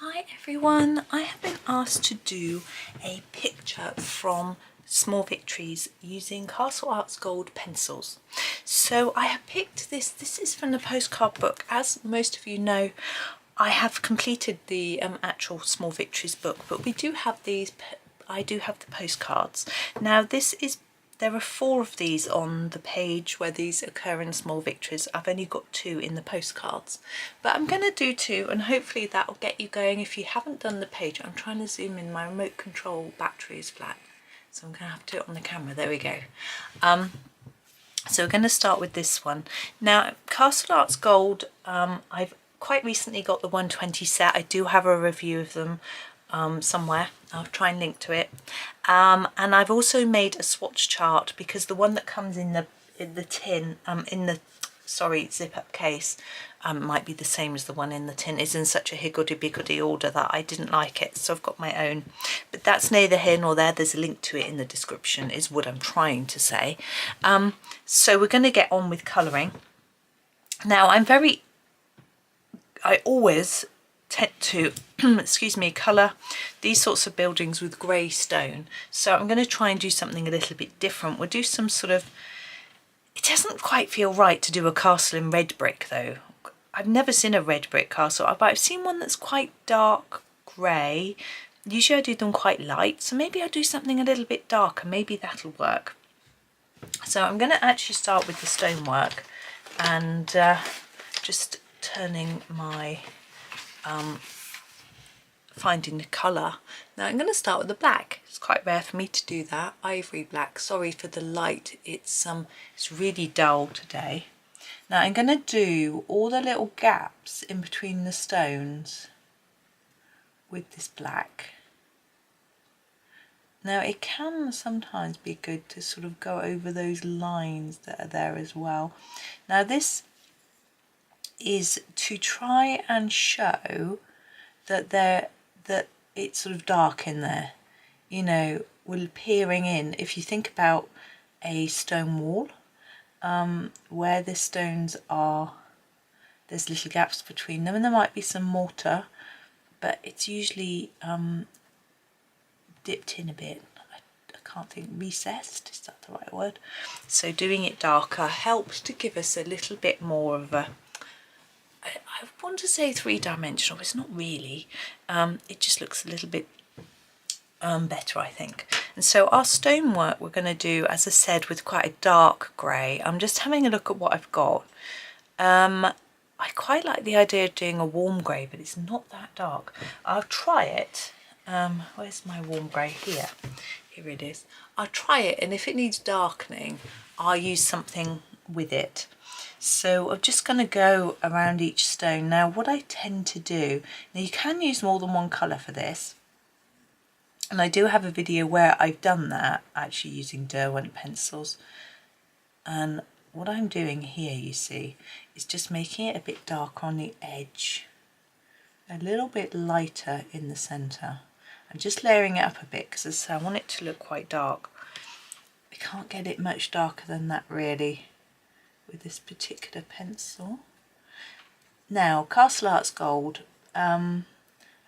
Hi everyone, I have been asked to do a picture from Small Victories using Castle Arts Gold pencils. So I have picked this is from the postcard book. As most of you know, I have completed the actual Small Victories book, but we do have these, I do have the postcards. Now there are 4 of these on the page where these occur in Small Victories. I've only got 2 in the postcards, but I'm going to do 2 and hopefully that will get you going. If you haven't done the page, I'm trying to zoom in, my remote control battery is flat, so I'm going to have to do it on the camera. There we go. So we're going to start with this one. Now, Castle Arts Gold, I've quite recently got the 120 set. I do have a review of them somewhere. I'll try and link to it. And I've also made a swatch chart because the one that comes in the tin, zip-up case, might be the same as the one in the tin, is in such a higgledy-piggledy order that I didn't like it, so I've got my own. But that's neither here nor there. There's a link to it in the description, is what I'm trying to say. So we're going to get on with colouring. Now, I always tend to colour these sorts of buildings with grey stone, so I'm going to try and do something a little bit different. We'll do some sort of, it doesn't quite feel right to do a castle in red brick though. I've never seen a red brick castle, but I've seen one that's quite dark grey. Usually I do them quite light, so maybe I'll do something a little bit darker, maybe that'll work. So I'm going to actually start with the stonework and just turning my finding the colour. Now I'm going to start with the black. It's quite rare for me to do that. Ivory black. Sorry for the light. It's really dull today. Now I'm going to do all the little gaps in between the stones with this black. Now it can sometimes be good to sort of go over those lines that are there as well. Now this is to try and show that it's sort of dark in there. You know, we're peering in. If you think about a stone wall, where the stones are, there's little gaps between them, and there might be some mortar, but it's usually dipped in a bit. I can't think, recessed, is that the right word? So doing it darker helps to give us a little bit more of a, I want to say 3-dimensional, but it's not really. It just looks a little bit better, I think. And so our stonework we're going to do, as I said, with quite a dark grey. I'm just having a look at what I've got. I quite like the idea of doing a warm grey, but it's not that dark. I'll try it. Where's my warm grey? Here it is. I'll try it, and if it needs darkening, I'll use something with it. So I'm just going to go around each stone. Now what I tend to do, now you can use more than one colour for this, and I do have a video where I've done that, actually using Derwent pencils. And what I'm doing here, you see, is just making it a bit darker on the edge, a little bit lighter in the centre. I'm just layering it up a bit because I want it to look quite dark. I can't get it much darker than that really with this particular pencil. Now, Castle Arts Gold, I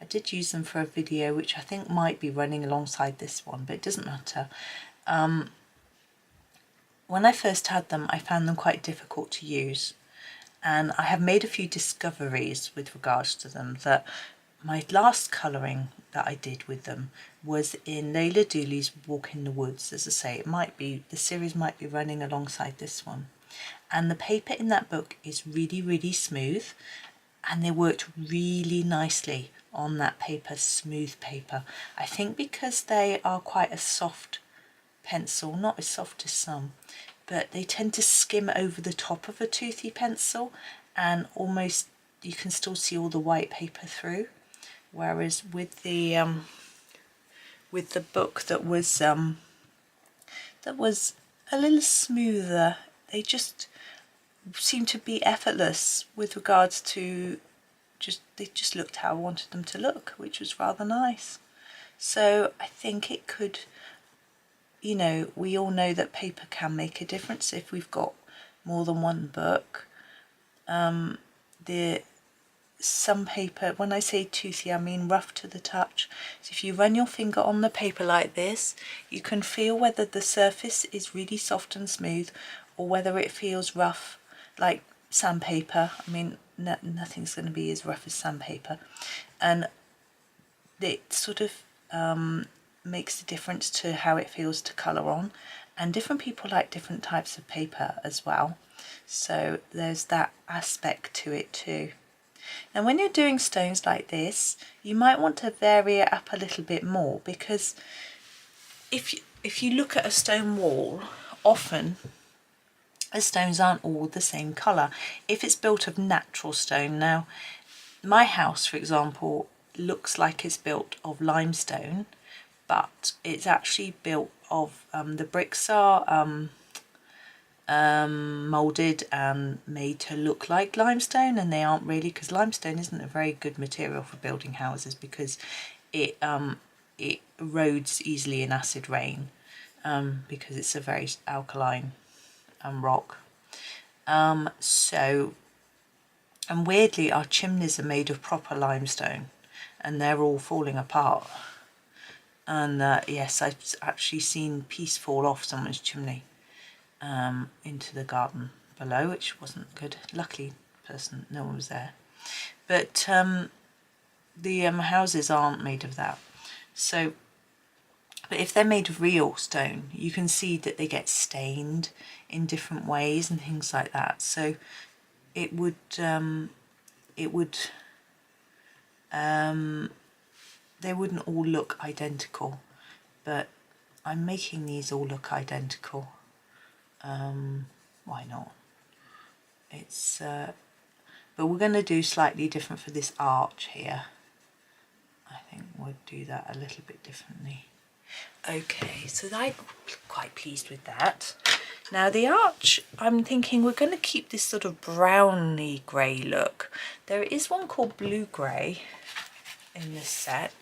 did use them for a video which I think might be running alongside this one, but it doesn't matter. When I first had them, I found them quite difficult to use, and I have made a few discoveries with regards to them. That my last colouring that I did with them was in Layla Dooley's Walk in the Woods. As I say, it might be, the series might be running alongside this one. And the paper in that book is really, really smooth, and they worked really nicely on that paper, smooth paper. I think because they are quite a soft pencil, not as soft as some, but they tend to skim over the top of a toothy pencil, and almost you can still see all the white paper through. Whereas with the book that was a little smoother, they just seem to be effortless with regards to they just looked how I wanted them to look, which was rather nice. So I think it could, you know, we all know that paper can make a difference if we've got more than one book. sandpaper. When I say toothy, I mean rough to the touch. So if you run your finger on the paper like this, you can feel whether the surface is really soft and smooth or whether it feels rough like sandpaper. I mean, nothing's going to be as rough as sandpaper, and it sort of makes a difference to how it feels to colour on, and different people like different types of paper as well, so there's that aspect to it too. Now when you're doing stones like this, you might want to vary it up a little bit more, because if you look at a stone wall, often the stones aren't all the same colour if it's built of natural stone. Now my house, for example, looks like it's built of limestone, but it's actually built of the bricks are moulded and made to look like limestone, and they aren't really, because limestone isn't a very good material for building houses because it erodes easily in acid rain, because it's a very alkaline rock. So, and weirdly our chimneys are made of proper limestone and they're all falling apart. And yes, I've actually seen piece fall off someone's chimney into the garden below, which wasn't good. Luckily, no one was there. But the houses aren't made of that. So, but if they're made of real stone, you can see that they get stained in different ways and things like that. So it would they wouldn't all look identical, but I'm making these all look identical. Why not? It's but we're going to do slightly different for this arch here. I think we'll do that a little bit differently. Okay, so I'm quite pleased with that. Now the arch, I'm thinking we're going to keep this sort of browny grey look. There is one called blue grey in this set,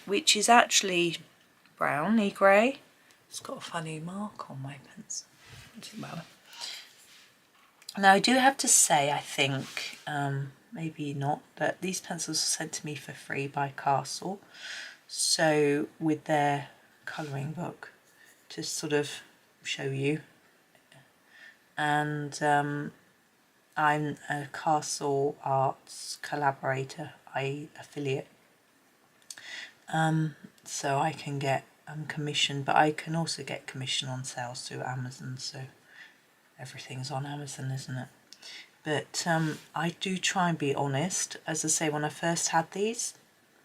which is actually browny grey. It's got a funny mark on my pencil. Now I do have to say, I think, maybe not, that these pencils were sent to me for free by Castle, so with their colouring book to sort of show you, and I'm a Castle Arts collaborator, i.e. affiliate, so I can get commission, but I can also get commission on sales through Amazon, so everything's on Amazon, isn't it? But I do try and be honest. As I say, when I first had these,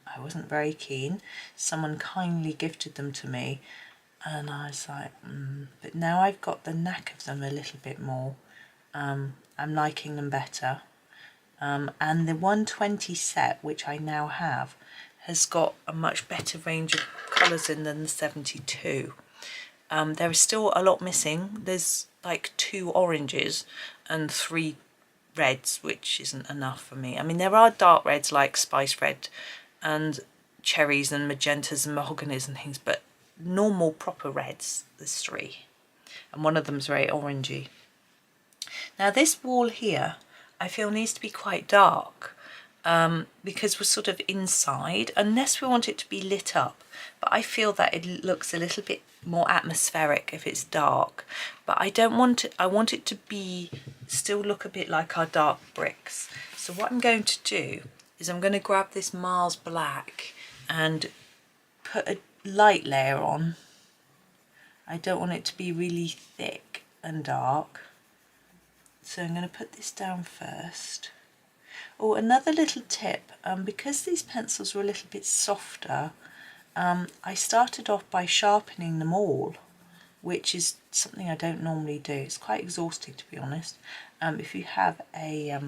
I wasn't very keen. Someone kindly gifted them to me and I was like, but now I've got the knack of them a little bit more. I'm liking them better. And the 120 set, which I now have, has got a much better range of colours in than the 72. There is still a lot missing. There's like 2 oranges and 3 reds, which isn't enough for me. I mean, there are dark reds like spice red and cherries and magentas and mahoganies and things, but normal proper reds, there's 3. And one of them's very orangey. Now this wall here, I feel needs to be quite dark, because we're sort of inside, unless we want it to be lit up. But I feel that it looks a little bit more atmospheric if it's dark. But I don't want it, I want it to be, still look a bit like our dark bricks. So what I'm going to do is I'm going to grab this Mars Black and put a light layer on. I don't want it to be really thick and dark. So I'm going to put this down first. Oh, another little tip, because these pencils were a little bit softer, I started off by sharpening them all, which is something I don't normally do. It's quite exhausting, to be honest. If you have a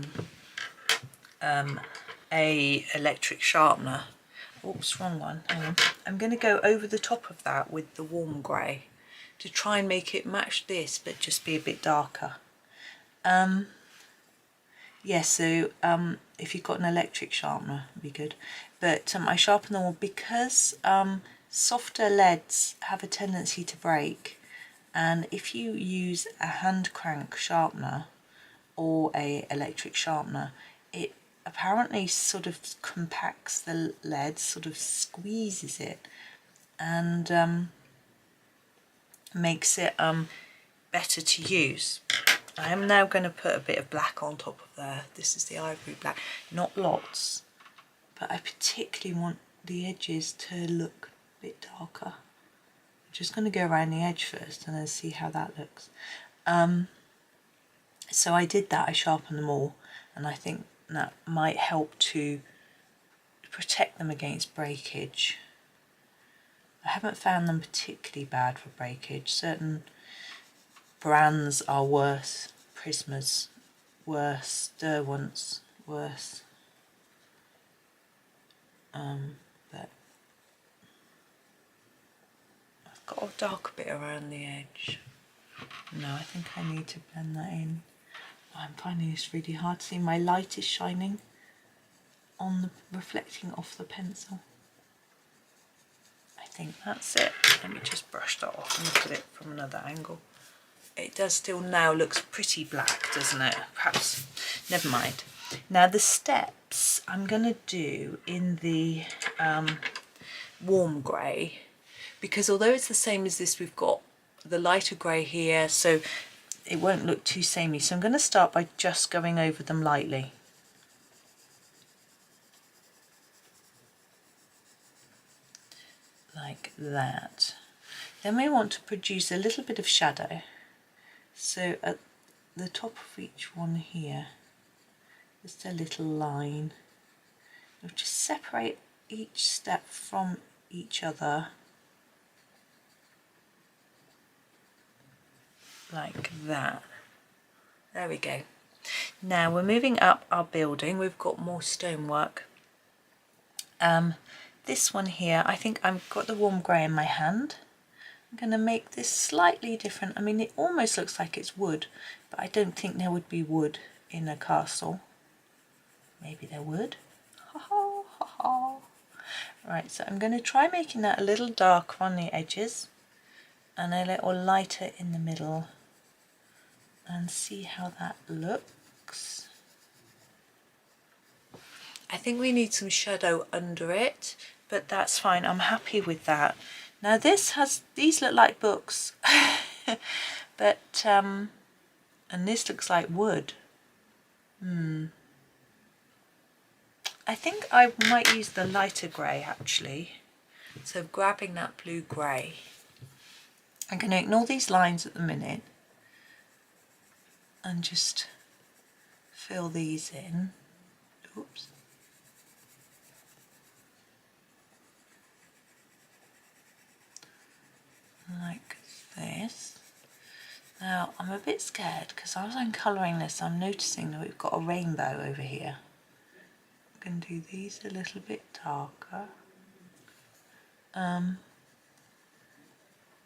electric sharpener. Oops, wrong one. Hang on. I'm going to go over the top of that with the warm grey to try and make it match this, but just be a bit darker. Yeah, so if you've got an electric sharpener, it'd be good. But I sharpen them all because softer leads have a tendency to break, and if you use a hand crank sharpener or a electric sharpener, it apparently sort of compacts the lead, sort of squeezes it, and makes it better to use. I am now going to put a bit of black on top of there. This is the ivory black, not lots, but I particularly want the edges to look a bit darker. I'm just going to go around the edge first and then see how that looks. So I did that, I sharpened them all, and I think that might help to protect them against breakage. I haven't found them particularly bad for breakage. Certain brands are worse, Prismas worse, Derwents worse, but I've got a dark bit around the edge. No, I think I need to blend that in. I'm finding this really hard to see. My light is shining on the, reflecting off the pencil. I think that's it. Let me just brush that off and look at it from another angle. It does still now looks pretty black, doesn't it? Perhaps, never mind. Now the steps I'm going to do in the warm grey, because although it's the same as this, we've got the lighter grey here, so it won't look too samey. So I'm going to start by just going over them lightly. Like that. Then we want to produce a little bit of shadow. So at the top of each one here, just a little line. We'll just separate each step from each other. Like that. There we go. Now we're moving up our building. We've got more stonework. This one here, I think I've got the warm grey in my hand. I'm going to make this slightly different. I mean, it almost looks like it's wood, but I don't think there would be wood in a castle. Maybe there would. Ha ha ha ha. Right, so I'm going to try making that a little darker on the edges and a little lighter in the middle and see how that looks. I think we need some shadow under it, but that's fine. I'm happy with that. Now these look like books, but and this looks like wood. I think I might use the lighter grey actually. So grabbing that blue grey. I'm going to ignore these lines at the minute and just fill these in. Oops. Like this. Now I'm a bit scared because as I'm colouring this, I'm noticing that we've got a rainbow over here. I'm going to do these a little bit darker. And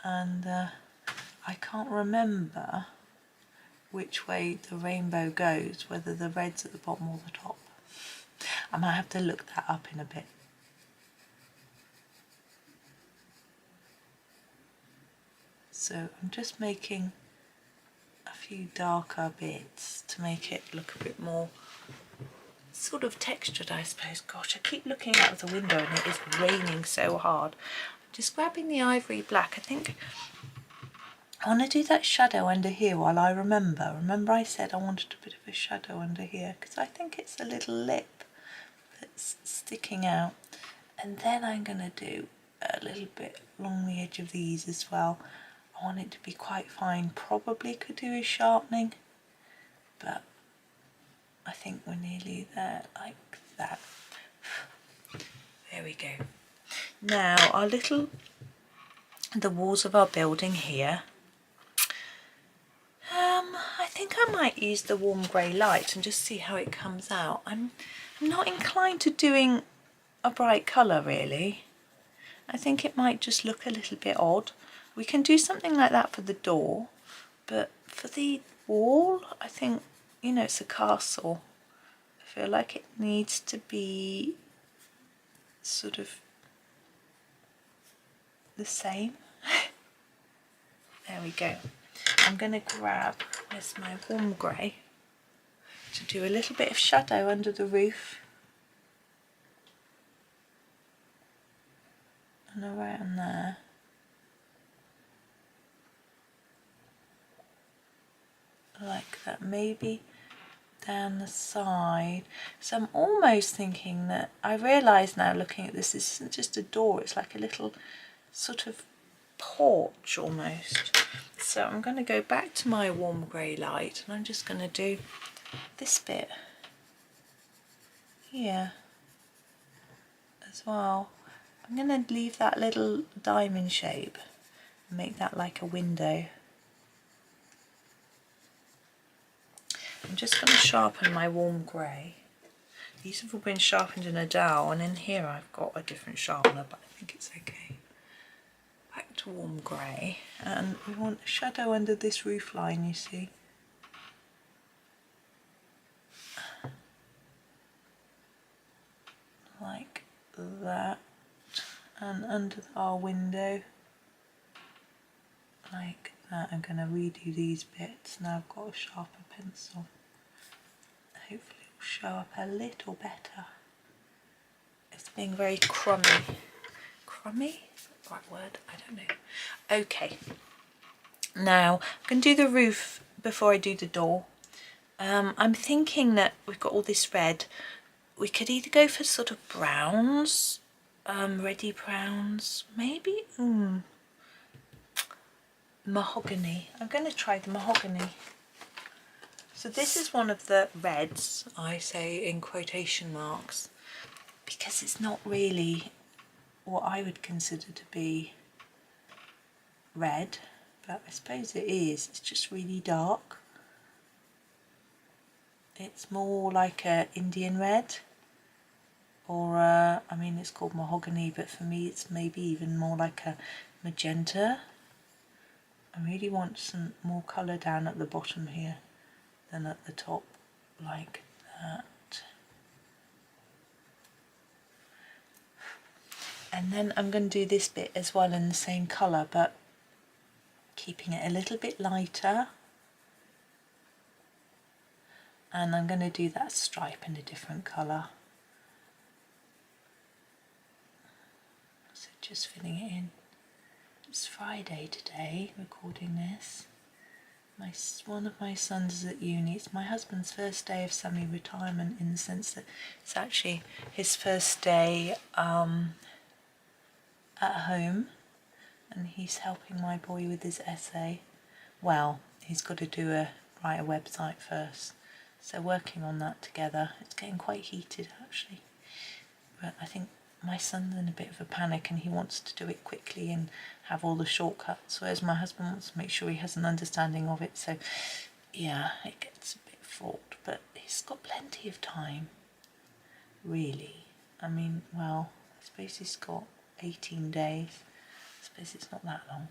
I can't remember which way the rainbow goes, whether the red's at the bottom or the top. I might have to look that up in a bit. So I'm just making a few darker bits to make it look a bit more sort of textured, I suppose. Gosh, I keep looking out of the window and it is raining so hard. I'm just grabbing the ivory black. I think I want to do that shadow under here while I remember. Remember I said I wanted a bit of a shadow under here because I think it's a little lip that's sticking out. And then I'm going to do a little bit along the edge of these as well. I want it to be quite fine. Probably could do a sharpening, but I think we're nearly there, like that. There we go. Now the walls of our building here. I think I might use the warm grey light and just see how it comes out. I'm not inclined to doing a bright colour really. I think it might just look a little bit odd. We can do something like that for the door, but for the wall, I think, you know, it's a castle. I feel like it needs to be sort of the same. There we go. I'm going to grab, where's my warm grey, to do a little bit of shadow under the roof and around there. Like that, maybe down the side. So I'm almost thinking that, I realise now looking at this isn't just a door, it's like a little sort of porch almost. So I'm going to go back to my warm grey light and I'm just going to do this bit here as well. I'm going to leave that little diamond shape and make that like a window. I'm just going to sharpen my warm grey. These have all been sharpened in a dowel, and in here I've got a different sharpener, but I think it's okay. Back to warm grey, and we want a shadow under this roof line, you see. Like that, and under our window, like that. I'm going to redo these bits. Now I've got a sharper pencil. Hopefully it will show up a little better. It's being very crummy. Crummy? Is that the right word? I don't know. Okay. Now I'm going to do the roof before I do the door. I'm thinking that we've got all this red. We could either go for sort of browns, reddy browns, maybe. Mahogany. I'm going to try the mahogany. So this is one of the reds, I say in quotation marks, because it's not really what I would consider to be red, but I suppose it is. It's just really dark. It's more like a Indian red, or I mean it's called mahogany, but for me it's maybe even more like a magenta. I really want some more colour down at the bottom here than at the top, like that. And then I'm going to do this bit as well in the same colour, but keeping it a little bit lighter. And I'm going to do that stripe in a different colour. So just filling it in. It's Friday today, recording this. One of my sons is at uni. It's my husband's first day of semi-retirement, in the sense that it's actually his first day at home, and he's helping my boy with his essay. Well, he's got to write a website first, so working on that together. It's getting quite heated actually, but I think my son's in a bit of a panic and he wants to do it quickly and have all the shortcuts, whereas my husband wants to make sure he has an understanding of it. So yeah, it gets a bit fraught, but he's got plenty of time, really. I mean, well, I suppose he's got 18 days. I suppose it's not that long.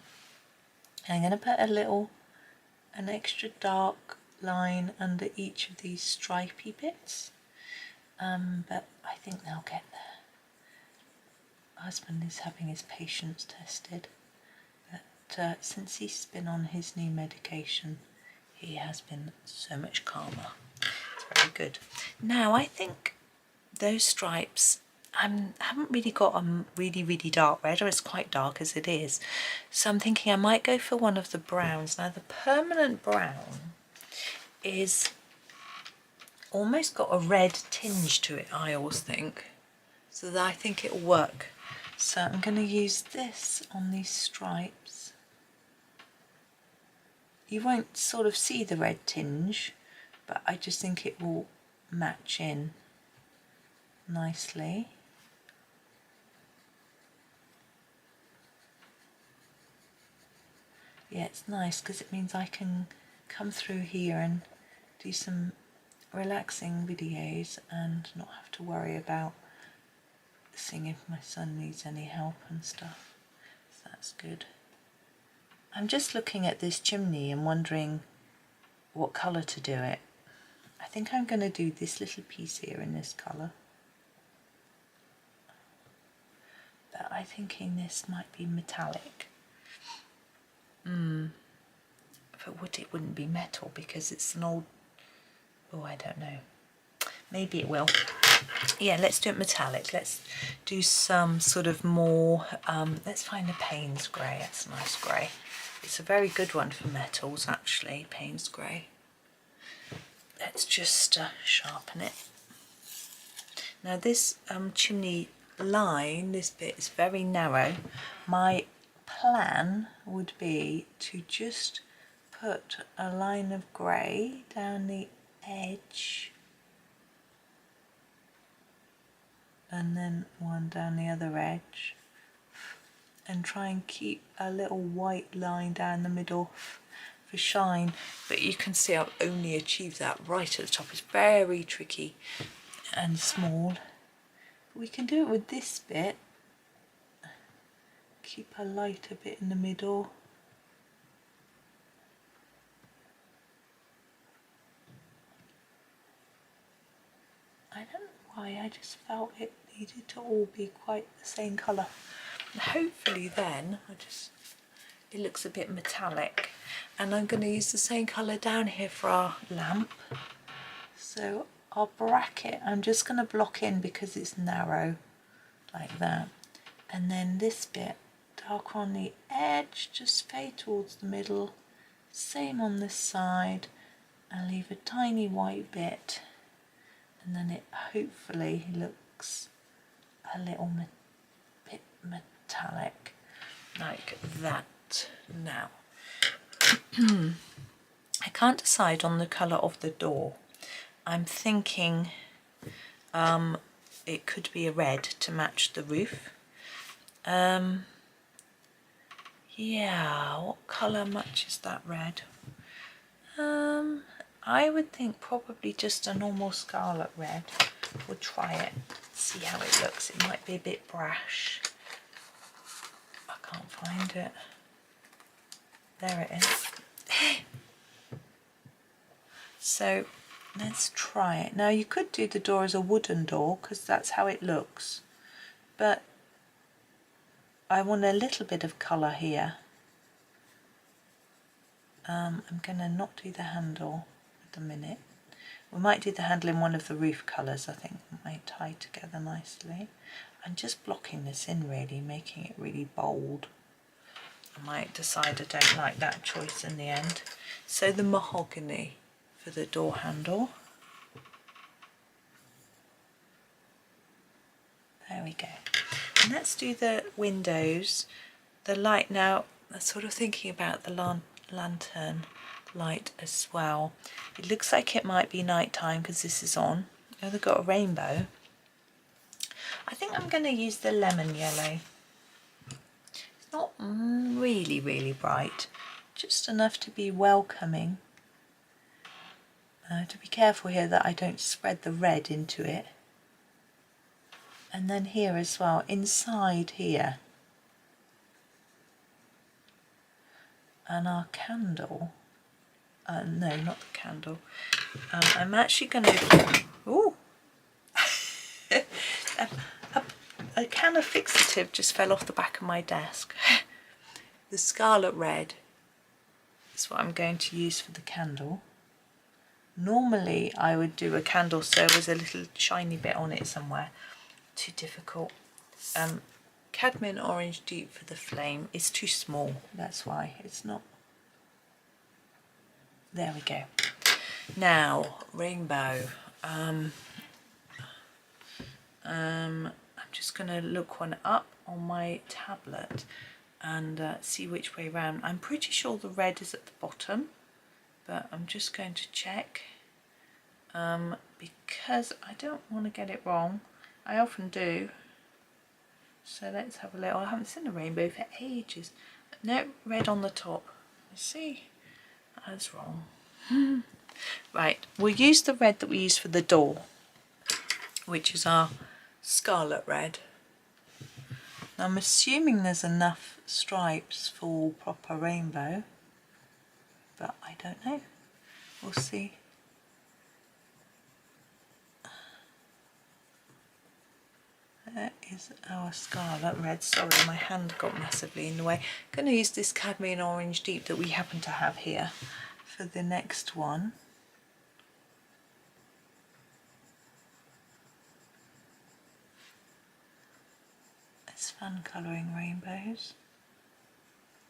And I'm going to put an extra dark line under each of these stripy bits, but I think they'll get there. My husband is having his patience tested, but since he's been on his new medication, he has been so much calmer. It's very good. Now I think those stripes, I haven't really got a really dark red, or it's quite dark as it is, so I'm thinking I might go for one of the browns. Now the permanent brown is almost got a red tinge to it, I always think, so that I think it'll work. So I'm going to use this on these stripes. You won't sort of see the red tinge, but I just think it will match in nicely. Yeah, it's nice because it means I can come through here and do some relaxing videos and not have to worry about seeing if my son needs any help and stuff. So that's good. I'm just looking at this chimney and wondering what colour to do it. I think I'm going to do this little piece here in this colour. But I'm thinking this might be metallic. If it wouldn't be metal because it's an old Oh, I don't know. Maybe it will. Yeah, let's do it metallic. Let's do some sort of more, let's find a Paynes grey. That's a nice grey. It's a very good one for metals, actually, Paynes grey. Let's just sharpen it. Now this chimney line, this bit is very narrow. My plan would be to just put a line of grey down the edge and then one down the other edge, and try and keep a little white line down the middle for shine. But you can see I've only achieved that right at the top. It's very tricky and small. We can do it with this bit. Keep a lighter bit in the middle. I don't know why, I just felt it needed to all be quite the same colour. And hopefully then, it looks a bit metallic. And I'm going to use the same colour down here for our lamp. So our bracket, I'm just going to block in because it's narrow, like that. And then this bit, darker on the edge, just fade towards the middle. Same on this side, and leave a tiny white bit. And then it hopefully looks a little bit metallic, like that. Now, I can't decide on the colour of the door. I'm thinking it could be a red to match the roof. Yeah, what colour matches that red? I would think probably just a normal scarlet red. We'll try it, see how it looks. It might be a bit brash. I can't find it. There it is. So let's try it. Now you could do the door as a wooden door because that's how it looks. But I want a little bit of colour here. I'm going to not do the handle at the minute. We might do the handle in one of the roof colours. I think it might tie together nicely. I'm just blocking this in really, making it really bold. I might decide I don't like that choice in the end. So the mahogany for the door handle. There we go. And let's do the windows. The light now, I'm sort of thinking about the lantern light as well. It looks like it might be night time because this is on. Oh, they've got a rainbow. I think I'm going to use the lemon yellow. It's not really bright, just enough to be welcoming. To be careful here that I don't spread the red into it. And then here as well, inside here. And our candle, no, not the candle. I'm actually going to, ooh, a can of fixative just fell off the back of my desk. The scarlet red is what I'm going to use for the candle. Normally I would do a candle so there's a little shiny bit on it somewhere. Too difficult. Cadmium orange deep for the flame is too small, that's why it's not. There we go. Now rainbow. I'm just going to look one up on my tablet and see which way round. I'm pretty sure the red is at the bottom, but I'm just going to check because I don't want to get it wrong. I often do. So let's have a little. I haven't seen a rainbow for ages. No, red on the top. Let's see. That's wrong. Right, we'll use the red that we use for the door, which is our scarlet red. Now I'm assuming there's enough stripes for proper rainbow, but I don't know. We'll see. There is our scarlet red. Sorry, my hand got massively in the way. I'm going to use this cadmium orange deep that we happen to have here for the next one. It's fun colouring rainbows.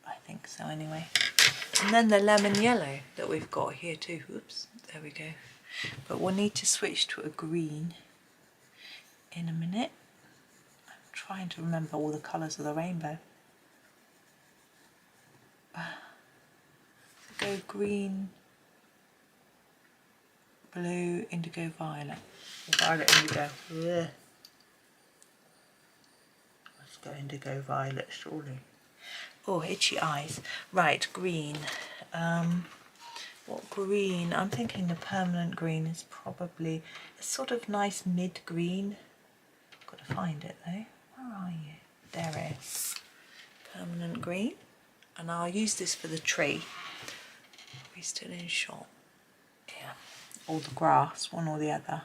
I think so anyway. And then the lemon yellow that we've got here too. Oops, there we go. But we'll need to switch to a green in a minute. I'm trying to remember all the colours of the rainbow. Go green, blue, indigo, violet. Violet, indigo. Ugh. Let's go indigo, violet, surely. Oh, itchy eyes. Right, green. What green? I'm thinking the permanent green is probably a sort of nice mid-green. Got to find it though. Where are you? There it is. Permanent green. And I'll use this for the tree. Are we still in shot? Yeah. Or the grass, one or the other,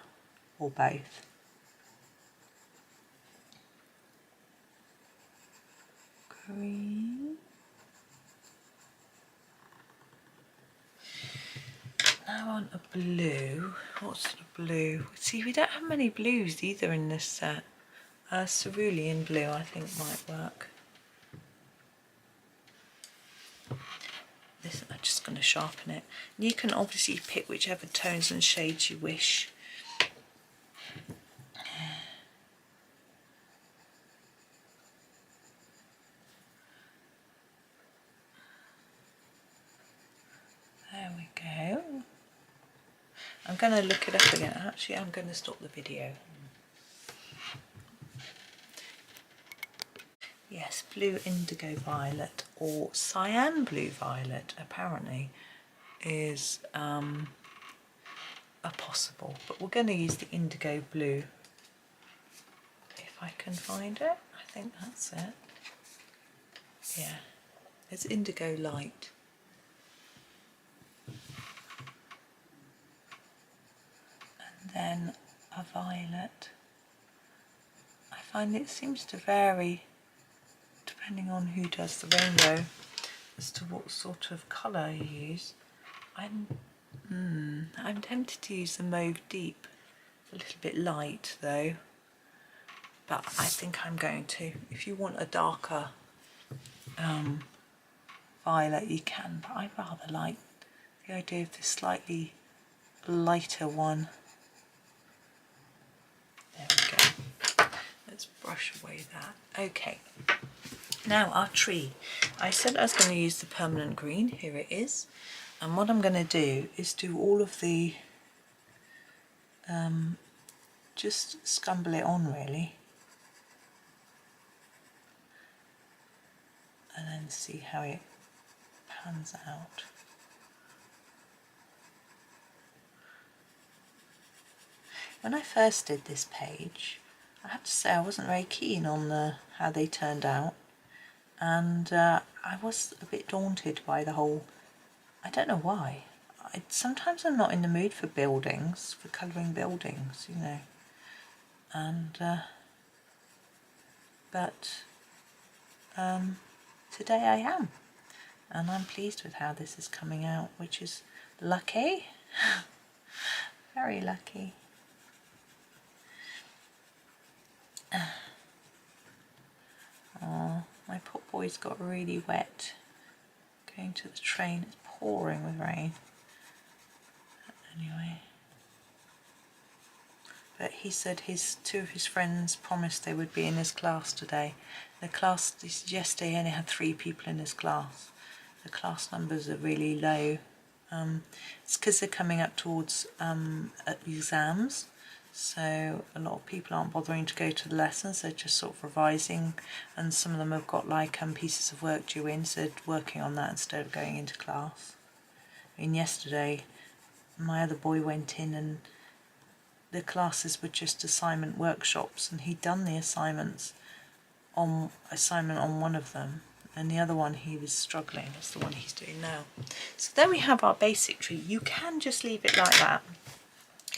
or both. Green. Now I want a blue. What sort of blue? See, we don't have many blues either in this set. Cerulean blue I think might work. This, I'm just going to sharpen it. You can obviously pick whichever tones and shades you wish. There we go. I'm going to look it up again. Actually, I'm going to stop the video. Yes, blue indigo violet or cyan blue violet apparently is a possible, but we're going to use the indigo blue if I can find it. I think that's it. Yeah, it's indigo light. And then a violet. I find it seems to vary depending on who does the rainbow as to what sort of colour you use. I'm tempted to use the mauve deep. It's a little bit light though, but I think I'm going to. If you want a darker violet you can, but I rather like the idea of this slightly lighter one. There we go. Let's brush away that. Okay. Now our tree. I said I was going to use the permanent green. Here it is. And what I'm going to do is do all of the, just scumble it on really. And then see how it pans out. When I first did this page, I have to say I wasn't very keen on how they turned out. And I was a bit daunted by the whole, I don't know why. Sometimes I'm not in the mood for buildings, for colouring buildings, you know. And, but today I am. And I'm pleased with how this is coming out, which is lucky. Very lucky. Oh, my poor boy's got really wet. Going to the train, it's pouring with rain. Anyway. But he said two of his friends promised they would be in his class today. The class, yesterday only had 3 people in his class. The class numbers are really low. It's because they're coming up towards exams. So a lot of people aren't bothering to go to the lessons, they're just sort of revising, and some of them have got like pieces of work due in, so they're working on that instead of going into class. I mean, yesterday my other boy went in and the classes were just assignment workshops, and he'd done the assignment on one of them, and the other one he was struggling. That's the one he's doing now. So there we have our basic tree. You can just leave it like that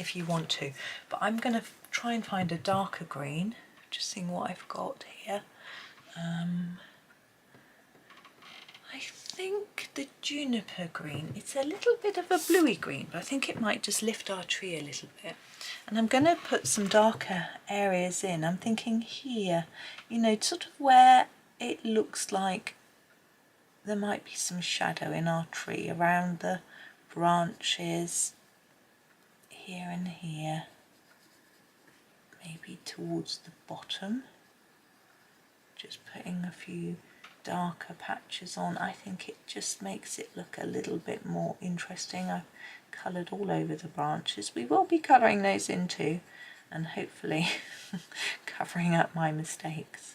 if you want to, but I'm going to try and find a darker green. Just seeing what I've got here. I I think the juniper green, it's a little bit of a bluey green, but I think it might just lift our tree a little bit. And I'm going to put some darker areas in. I'm thinking here, you know, sort of where it looks like there might be some shadow in our tree, around the branches, here and here, maybe towards the bottom. Just putting a few darker patches on. I think it just makes it look a little bit more interesting. I've coloured all over the branches. We will be colouring those in too, and hopefully covering up my mistakes.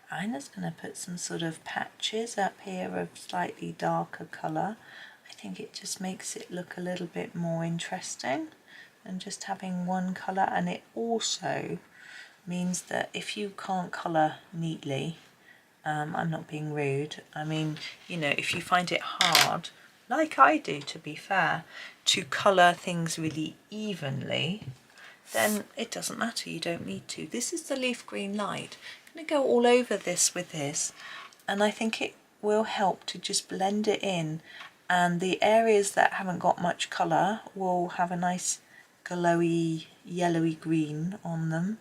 I'm just going to put some sort of patches up here of slightly darker colour. I think it just makes it look a little bit more interesting than just having one colour, and it also means that if you can't colour neatly, I'm not being rude, I mean, you know, if you find it hard, like I do to be fair, to colour things really evenly, then it doesn't matter, you don't need to. This is the leaf green light. I'm going to go all over this with this, and I think it will help to just blend it in, and the areas that haven't got much colour will have a nice glowy yellowy green on them,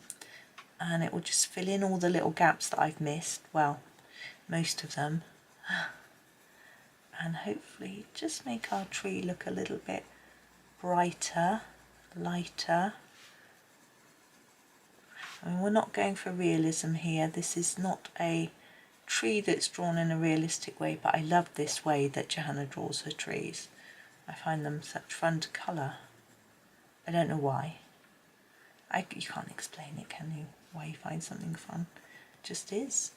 and it will just fill in all the little gaps that I've missed, well, most of them, and hopefully just make our tree look a little bit brighter, lighter. I mean, we're not going for realism here. This is not a tree that's drawn in a realistic way, but I love this way that Johanna draws her trees. I find them such fun to colour. I don't know why. You can't explain it, can you? Why you find something fun. It just is.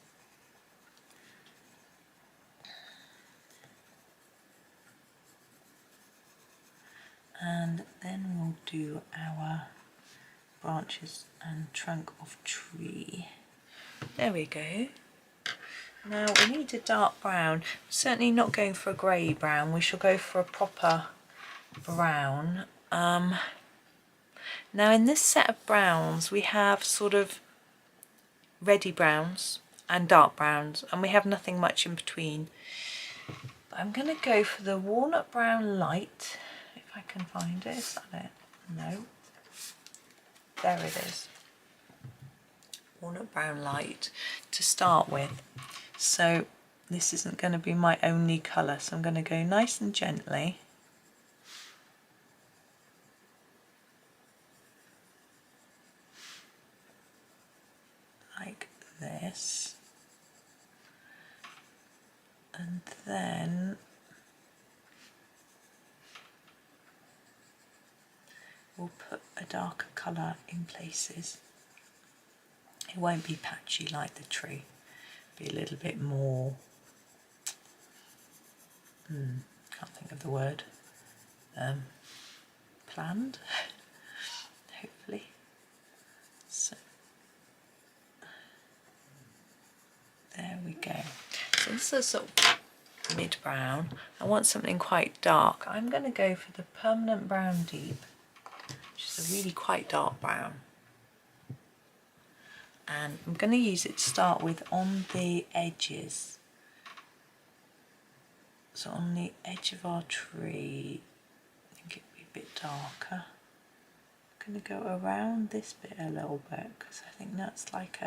And then we'll do our branches and trunk of tree. There we go. Now we need a dark brown. Certainly not going for a grey brown. We shall go for a proper brown. Now in this set of browns we have sort of reddy browns and dark browns, and we have nothing much in between. But I'm going to go for the walnut brown light, if I can find it. Is that it? No. There it is. Walnut brown light to start with. So this isn't going to be my only colour, so I'm going to go nice and gently. Like this. And then we'll put a darker colour in places. It won't be patchy like the tree. It'll be a little bit more, can't think of the word, planned, hopefully. So there we go. So this is sort of mid-brown. I want something quite dark. I'm going to go for the permanent brown deep, which is a really quite dark brown. And I'm going to use it to start with on the edges. So on the edge of our tree, I think it'd be a bit darker. I'm going to go around this bit a little bit, because I think that's like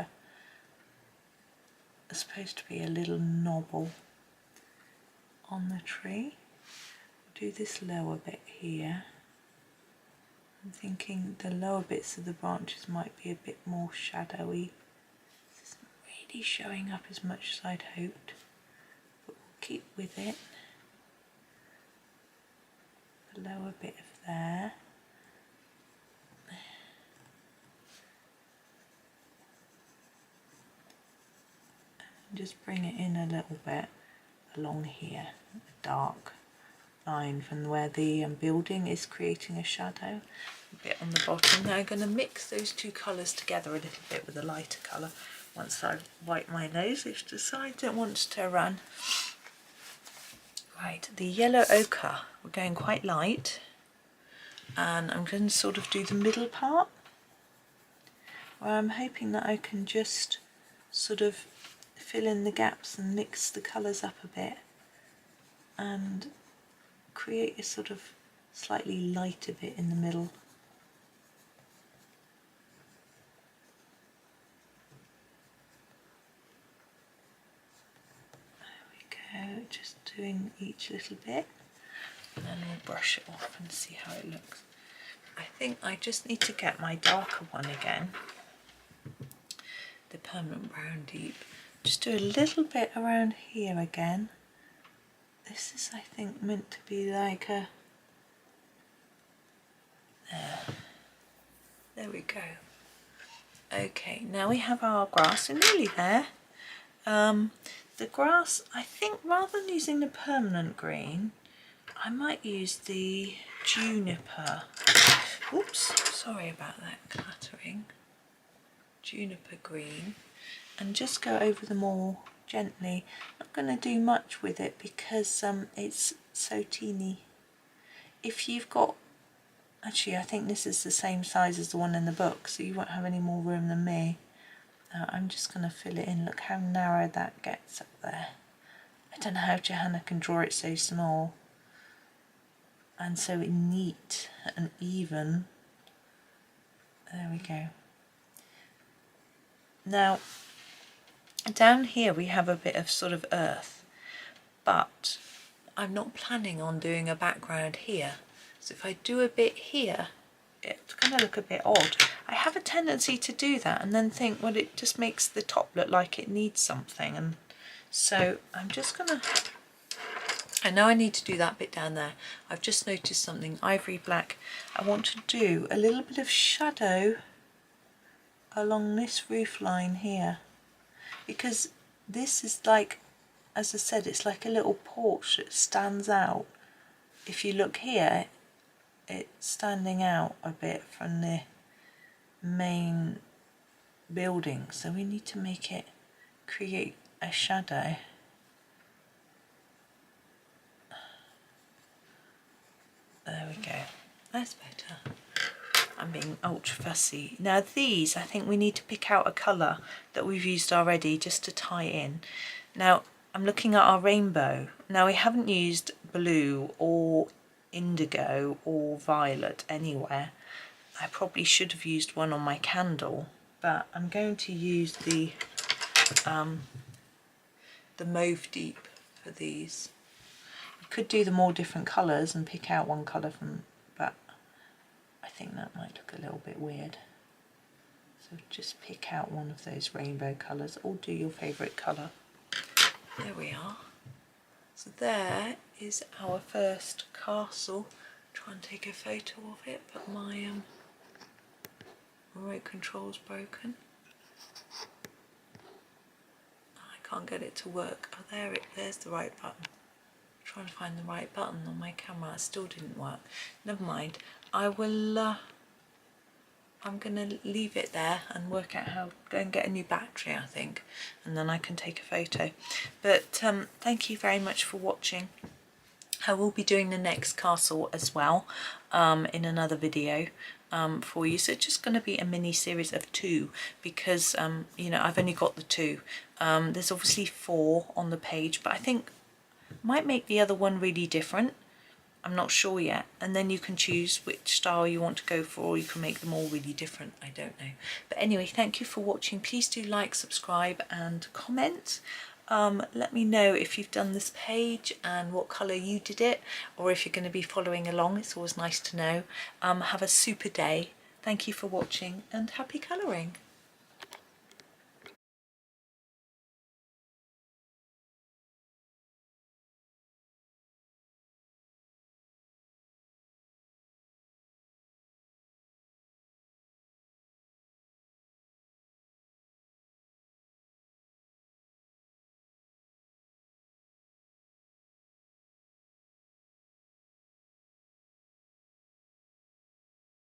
supposed to be a little knobble on the tree. We'll do this lower bit here. I'm thinking the lower bits of the branches might be a bit more shadowy. This isn't really showing up as much as I'd hoped, but we'll keep with it. The lower bit of there. And just bring it in a little bit along here, a dark line from where the building is creating a shadow, a bit on the bottom. Now I'm going to mix those two colours together a little bit with a lighter colour once I've wiped my nose, which the side don't want to run. Right, the yellow ochre, we're going quite light, and I'm going to sort of do the middle part where I'm hoping that I can just sort of fill in the gaps and mix the colours up a bit and create a sort of slightly lighter bit in the middle. There we go, just doing each little bit, and then we'll brush it off and see how it looks. I think I just need to get my darker one again, the permanent brown deep. Just do a little bit around here again. This is, I think, meant to be like a... There we go. Okay, now we have our grass. We're nearly there. The grass, I think, rather than using the permanent green, I might use the juniper. Oops, sorry about that clattering. Juniper green, and just go over them all gently. Not going to do much with it because it's so teeny. If you've got, actually I think this is the same size as the one in the book, so you won't have any more room than me. I'm just going to fill it in. Look how narrow that gets up there. I don't know how Johanna can draw it so small and so neat and even. There we go. Now down here we have a bit of sort of earth, but I'm not planning on doing a background here. So if I do a bit here, it's going to look a bit odd. I have a tendency to do that and then think, well, it just makes the top look like it needs something. And so I'm just going to, I know I need to do that bit down there. I've just noticed something, ivory black. I want to do a little bit of shadow along this roof line here, because this is like, as I said, it's like a little porch that stands out. If you look here, it's standing out a bit from the main building, so we need to make it create a shadow. There we go, that's better. I'm being ultra fussy. Now these, I think we need to pick out a colour that we've used already just to tie in. Now I'm looking at our rainbow. Now we haven't used blue or indigo or violet anywhere. I probably should have used one on my candle, but I'm going to use the mauve deep for these. You could do them all different colours and pick out one colour from, but I think that might look a little bit weird. So just pick out one of those rainbow colours, or do your favourite colour. There we are. So there is our first castle. Try and take a photo of it, but my remote control's broken. I can't get it to work. Oh, there's the right button. Trying to find the right button on my camera. It still didn't work. Never mind. I will. I'm gonna leave it there and work out how. Go and get a new battery, I think, and then I can take a photo. But thank you very much for watching. I will be doing the next castle as well in another video for you. So it's just going to be a mini series of 2 because you know, I've only got the 2. There's obviously 4 on the page, but I think might make the other one really different. I'm not sure yet, and then you can choose which style you want to go for, or you can make them all really different. I don't know, but anyway, thank you for watching. Please do like, subscribe and comment. Let me know if you've done this page and what colour you did it, or if you're going to be following along. It's always nice to know. Have a super day. Thank you for watching and happy colouring.